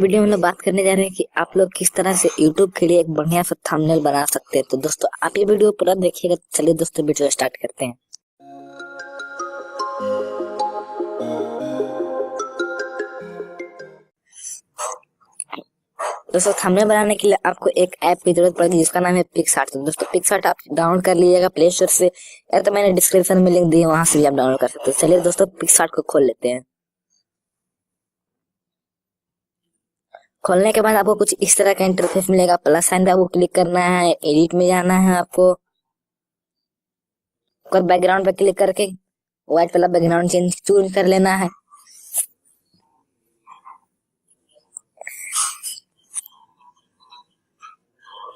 Video में हम लोग बात करने जा रहे हैं कि आप लोग किस तरह से YouTube के लिए एक बढ़िया सा थंबनेल बना सकते हैं। तो दोस्तों आप ये वीडियो पूरा देखिएगा। चलिए दोस्तों वीडियो स्टार्ट करते हैं। दोस्तों थंबनेल बनाने के लिए आपको एक ऐप की जरूरत पड़ेगी जिसका नाम है पिक्सआर्ट। तो दोस्तों पिक्सआर्ट आप डाउनलोड कर लीजिएगा प्ले स्टोर से, या तो मैंने डिस्क्रिप्शन में लिंक दी है, वहां से भी आप डाउनलोड कर सकते हैं। चलिए दोस्तों पिक्सआर्ट को खोल लेते हैं। खोलने के बाद आपको कुछ इस तरह का इंटरफेस मिलेगा। प्लस साइन पे आपको क्लिक करना है, एडिट में जाना है आपको, बैकग्राउंड पे क्लिक करके व्हाइट वाला बैकग्राउंड चूज कर लेना है।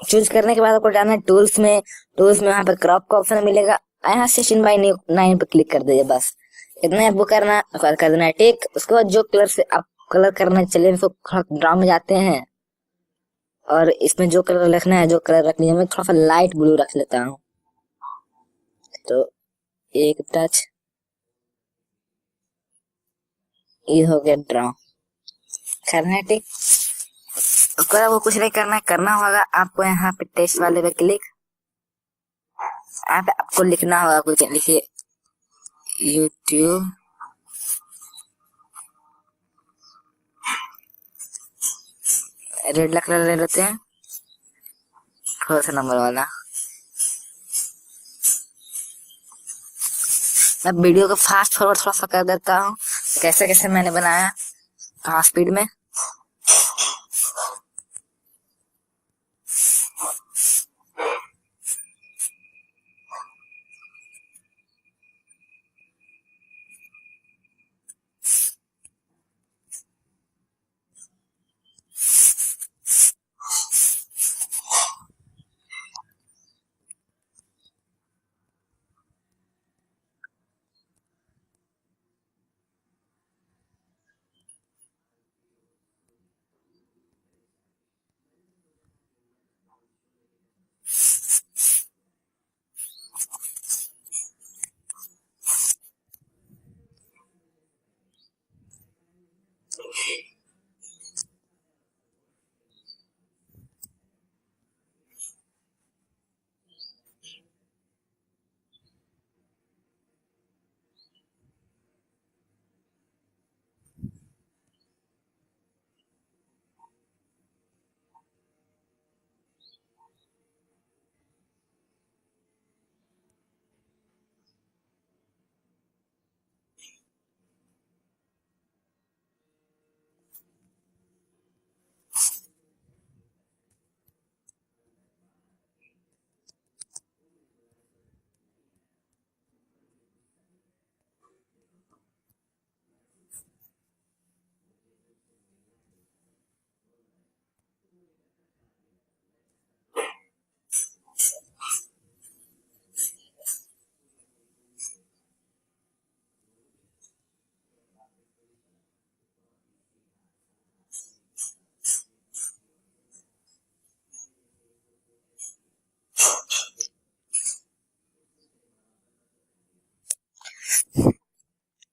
चूज करने के बाद आपको जाना है टूल्स में। वहां पर क्रॉप का ऑप्शन मिलेगा, यहाँ 16:9 पे क्लिक कर दीजिए। बस इतना आपको कर देना है ठीक। उसके बाद जो कलर से आप कलर करना है, चलिए इसको ड्रा में जाते हैं और इसमें जो कलर रखना है, जो कलर रख लीजिए। मैं थोड़ा सा लाइट ब्लू रख लेता हूँ। तो एक टच ये हो गया ड्रा करना है ठीक। उसको आपको कुछ नहीं करना होगा आपको यहाँ पे टेक्स्ट वाले पे क्लिक, यहाँ पे आपको लिखना होगा कुछ, लिखिए YouTube रेड कलर ले लेते हैं, थोड़ा सा नंबर वाला। मैं वीडियो को फास्ट फॉरवर्ड थोड़ा सा कर देता हूँ, कैसे कैसे मैंने बनाया, हाँ स्पीड में।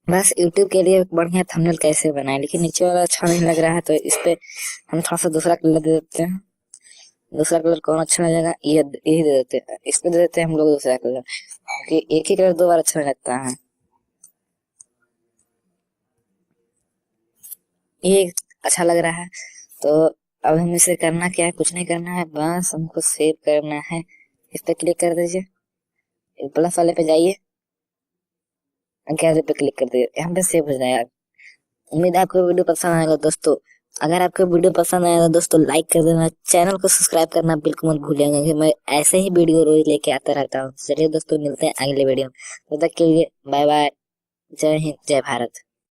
बस YouTube के लिए बढ़िया थंबनेल कैसे बनाए, लेकिन नीचे वाला अच्छा नहीं लग रहा है, तो इस पे हम थोड़ा सा दूसरा कलर दे देते हैं। दूसरा कलर कौन अच्छा लगेगा, यही दे देते हैं। इस पे दे देते हैं हम लोग दूसरा कलर, क्योंकि एक ही कलर दो बार अच्छा नहीं लगता है। ये अच्छा लग रहा है। तो अब हम इसे करना क्या है, कुछ नहीं करना है, बस हमको सेव करना है। इस पे क्लिक कर दीजिए, प्लस वाले पे जाइए, पे क्लिक कर दीजिए, यहाँ पे सेव हो जाएगा। उम्मीद है आपको वीडियो पसंद आएगा दोस्तों। अगर आपको वीडियो पसंद आया तो दोस्तों लाइक कर देना, चैनल को सब्सक्राइब करना बिल्कुल मत भूलिएगा, क्योंकि मैं ऐसे ही वीडियो रोज लेके आता रहता हूँ। चलिए दोस्तों मिलते हैं अगले वीडियो में, तब तक के लिए बाय बाय, जय हिंद जय भारत।